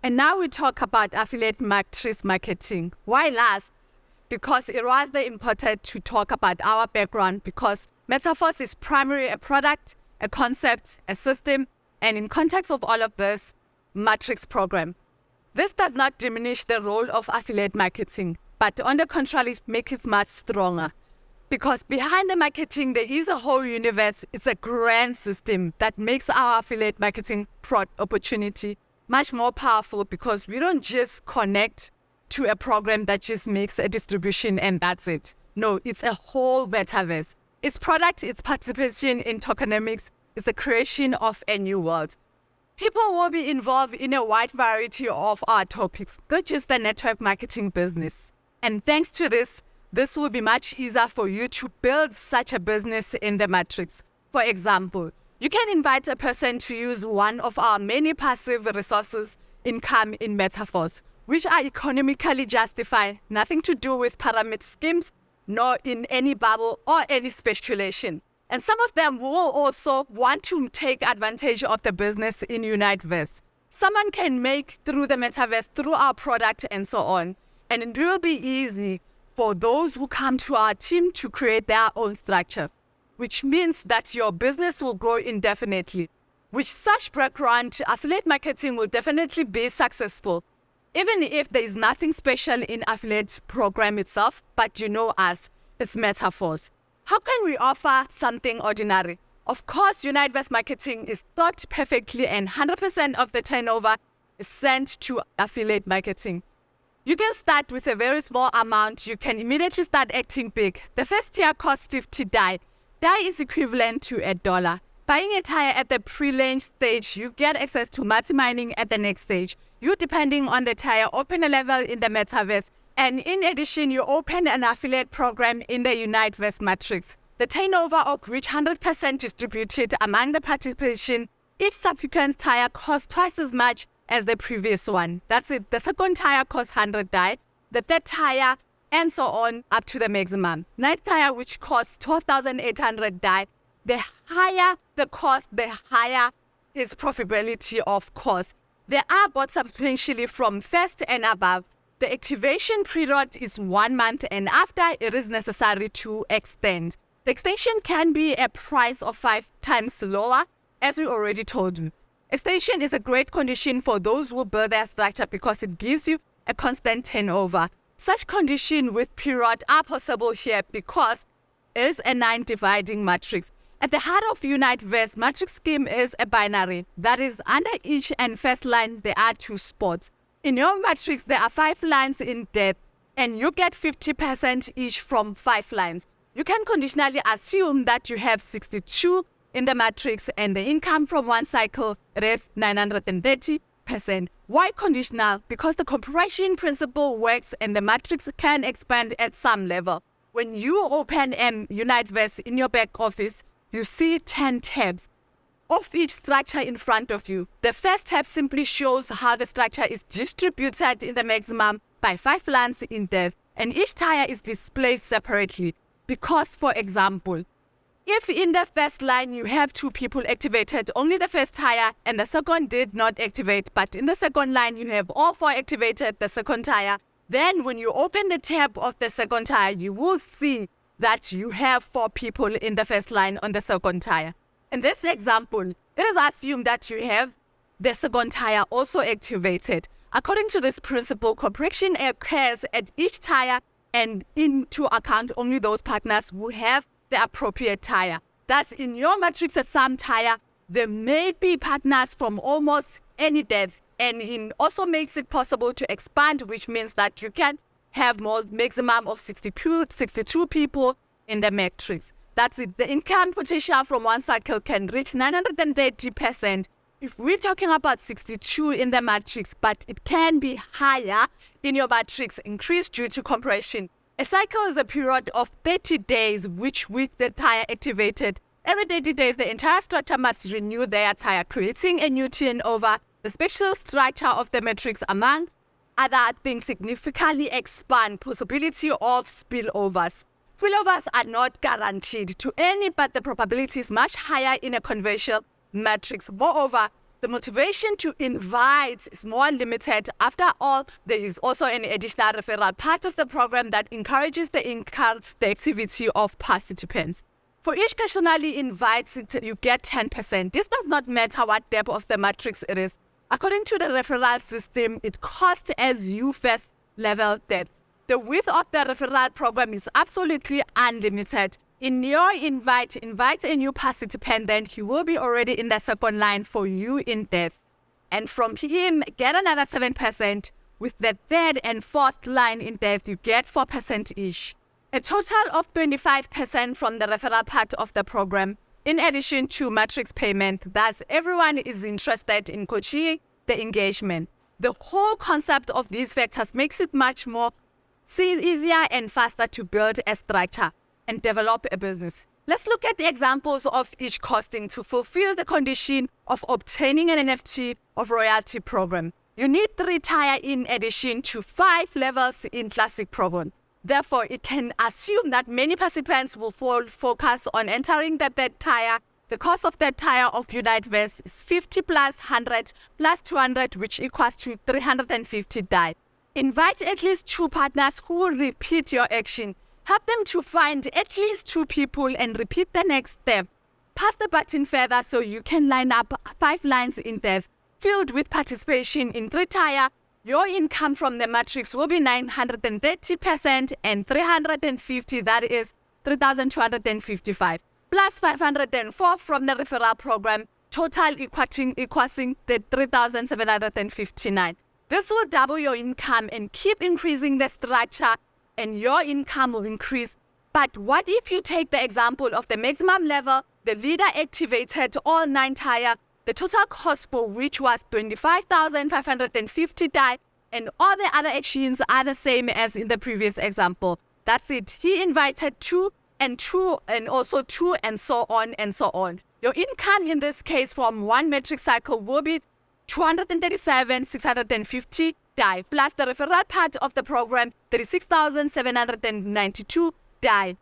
And now we talk about affiliate matrix marketing. Why last? Because it was important to talk about our background, because MetaForce is primarily a product, a concept, a system, and in context of all of this, matrix program. This does not diminish the role of affiliate marketing, but on the contrary, make it much stronger. Because behind the marketing, there is a whole universe. It's a grand system that makes our affiliate marketing opportunity much more powerful, because we don't just connect to a program that just makes a distribution and that's it. No, it's a whole metaverse. It's product, it's participation in tokenomics, it's the creation of a new world. People will be involved in a wide variety of our topics, not just the network marketing business. And thanks to this will be much easier for you to build such a business in the matrix. For example, you can invite a person to use one of our many passive resources income in MetaForce, which are economically justified, nothing to do with pyramid schemes, nor in any bubble or any speculation. And some of them will also want to take advantage of the business in UniteVerse. Someone can make through the metaverse, through our product and so on. And it will be easy for those who come to our team to create their own structure, which means that your business will grow indefinitely. With such background, affiliate marketing will definitely be successful, even if there is nothing special in affiliate program itself, but you know us, it's MetaForce. How can we offer something ordinary? Of course, UniteVerse marketing is thought perfectly, and 100% of the turnover is sent to affiliate marketing. You can start with a very small amount. You can immediately start acting big. The first tier costs 50 DAI. DAI is equivalent to $1. Buying a tire at the pre-launch stage, you get access to multi-mining at the next stage. You, depending on the tire, open a level in the metaverse. And in addition, you open an affiliate program in the UniteVerse matrix. The turnover of which 100% distributed among the participation. Each subsequent tire costs twice as much as the previous one. That's it. The second tire costs 100 DAI. The third tire, and so on, up to the maximum. Ninth tire, which costs 12,800 DAI. The higher the cost, the higher its profitability, of course. There are bots substantially from first and above. The activation period is 1 month, and after it is necessary to extend. The extension can be a price of 5 times lower, as we already told you. Extension is a great condition for those who build their structure because it gives you a constant turnover. Such conditions with period are possible here because it is a 9 dividing matrix. At the heart of UniteVerse matrix scheme is a binary. That is, under each and first line, there are 2 spots. In your matrix, there are 5 lines in depth, and you get 50% each from 5 lines. You can conditionally assume that you have 62 in the matrix, and the income from one cycle is 930%. Why conditional? Because the compression principle works and the matrix can expand at some level. When you open UniteVerse in your back office, you see 10 tabs of each structure in front of you. The first tab simply shows how the structure is distributed in the maximum by 5 lines in depth, and each tire is displayed separately. Because, for example, if in the first line you have 2 people activated, only the first tire and the second did not activate, but in the second line you have all 4 activated, the second tire, then when you open the tab of the second tire, you will see that you have 4 people in the first line on the second tire. In this example, it is assumed that you have the second tire also activated. According to this principle, compression occurs at each tire and into account only those partners who have the appropriate tire. Thus, in your matrix at some tire, there may be partners from almost any depth, and it also makes it possible to expand, which means that you can have more maximum of 62 people in the matrix. That's it. The income potential from one cycle can reach 930%. If we're talking about 62 in the matrix, but it can be higher in your matrix, increased due to compression. A cycle is a period of 30 days, which with the tire activated, every 30 days, the entire structure must renew their tire, creating a new turnover. The spatial structure of the matrix, among other things, significantly expand possibility of spillovers. Spillovers are not guaranteed to any, but the probability is much higher in a conventional matrix. Moreover, The motivation to invite is more limited. After all, there is also an additional referral part of the program that encourages the activity of participants. For each personally invited, you get 10%. This does not matter what depth of the matrix it is. According to the referral system, it costs as you first level depth. The width of the referral program is absolutely unlimited. In your invite a new participant, then he will be already in the second line for you in depth. And from him, get another 7%. With the third and fourth line in depth, you get 4% each. A total of 25% from the referral part of the program, in addition to matrix payment. Thus, everyone is interested in coaching the engagement. The whole concept of these factors makes it much more easier and faster to build a structure and develop a business. Let's look at the examples of each costing to fulfill the condition of obtaining an NFT of royalty program. You need 3 tier in addition to 5 levels in classic program. Therefore, it can assume that many participants will focus on entering the third tier. The cost of that tier of UniteVerse is 50 plus 100 plus 200, which equals to 350 DAI. Invite at least 2 partners who will repeat your action. Help them to find at least 2 people and repeat the next step. Pass the button further so you can line up 5 lines in depth. Filled with participation in 3 tier, your income from the matrix will be 930% and 350, that is 3,255, plus 504 from the referral program, total equaling the 3,759. This will double your income and keep increasing the structure, and your income will increase. But what if you take the example of the maximum level, the leader activated all 9 tier, the total cost for which was 25,550 DAI, and all the other actions are the same as in the previous example. That's it. He invited 2 and 2 and also 2 and so on and so on. Your income in this case from 1 metric cycle will be 237,650 DAI plus the referral part of the program, 36,792 DAI.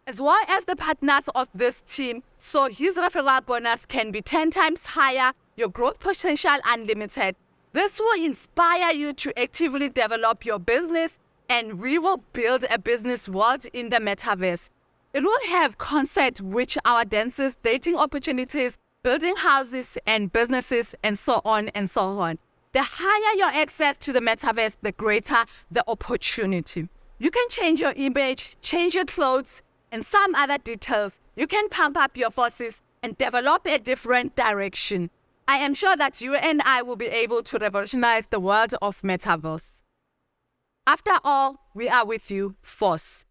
As well as the partners of this team, so his referral bonus can be 10 times higher, your growth potential unlimited. This will inspire you to actively develop your business, and we will build a business world in the metaverse. It will have concept which our dances, dating opportunities, building houses and businesses, and so on and so on. The higher your access to the metaverse, the greater the opportunity. You can change your image, change your clothes, and some other details. You can pump up your forces and develop a different direction. I am sure that you and I will be able to revolutionize the world of metaverse. After all, we are with you, Force.